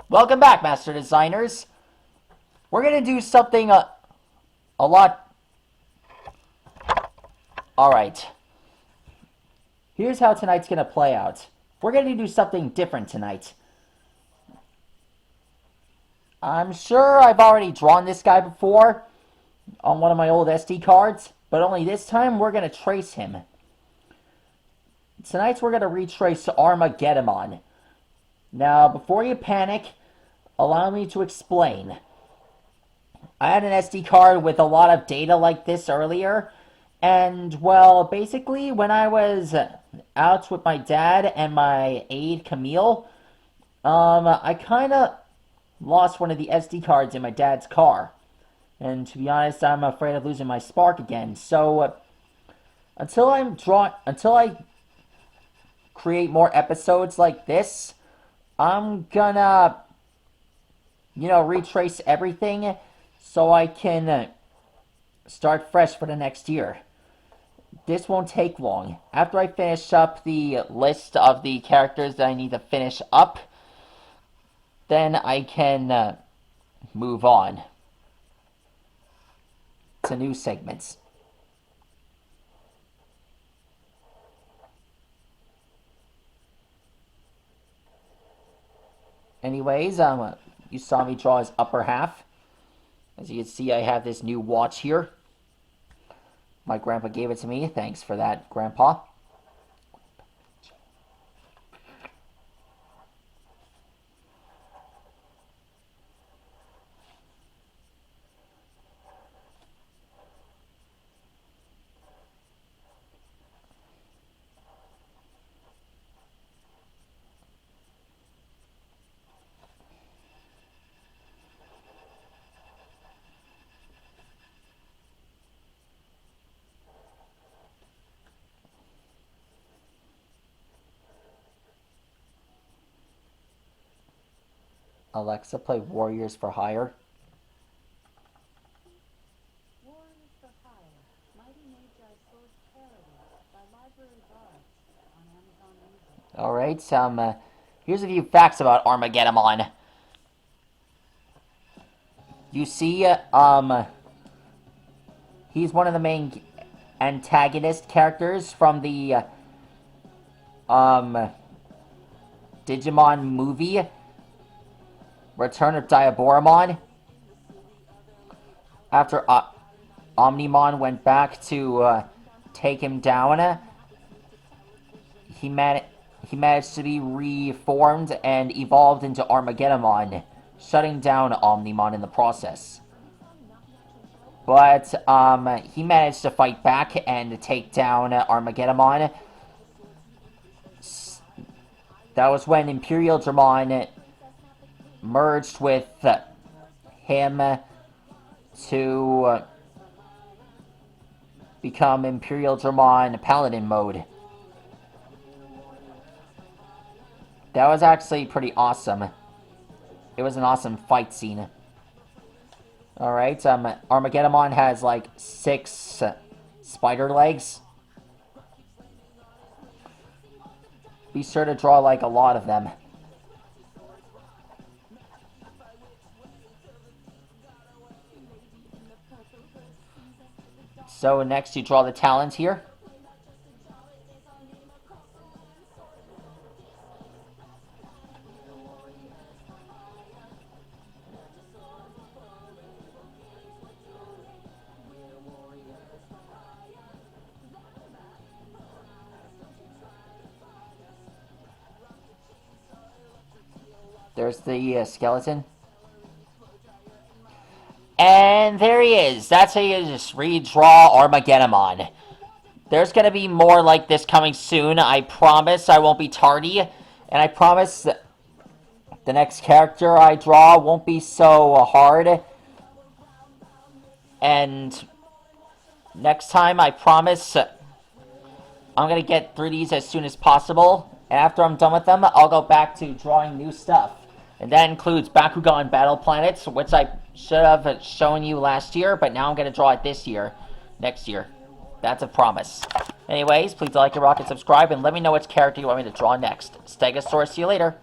Welcome back, Master Designers. We're going to do something a lot... Alright. Here's how tonight's going to play out. We're going to do something different tonight. I'm sure I've already drawn this guy before on one of my old SD cards, but only this time we're going to trace him. Tonight we're going to retrace Armageddomon. Now, before you panic, allow me to explain. I had an SD card with a lot of data like this earlier, and, well, basically, when I was out with my dad and my aide, Camille, I kind of lost one of the SD cards in my dad's car. And to be honest, I'm afraid of losing my spark again. So, until I create more episodes like this, I'm gonna, retrace everything so I can start fresh for the next year. This won't take long. After I finish up the list of the characters that I need to finish up, then I can move on to new segments. Anyways, you saw me draw his upper half. As you can see, I have this new watch here. My grandpa gave it to me. Thanks for that, Grandpa. Alexa, play Warriors for Hire. Warriors for Hire, Mighty Magi Sword Parody by Library Bards on Amazon Music. Alright, here's a few facts about Armageddomon. You see, he's one of the main antagonist characters from the, Digimon movie, Return of Diaboromon. After Omnimon went back to take him down, he managed to be reformed and evolved into Armageddomon, shutting down Omnimon in the process. But he managed to fight back and take down Armageddomon. That was when Imperialdramon merged with him to become Imperialdramon Paladin mode. That was actually pretty awesome. It was an awesome fight scene. Alright, Armageddomon has like 6 spider legs. Be sure to draw like a lot of them. So next you draw the talons here. There's the skeleton. And there he is. That's how you just redraw Armageddomon. There's going to be more like this coming soon. I promise I won't be tardy. And I promise that the next character I draw won't be so hard. And next time, I promise I'm going to get through these as soon as possible. And after I'm done with them, I'll go back to drawing new stuff. And that includes Bakugan Battle Planets, which I should have shown you last year, but now I'm going to draw it this year, next year. That's a promise. Anyways, please like, rock, and subscribe, and let me know which character you want me to draw next. Stegosaurus, see you later.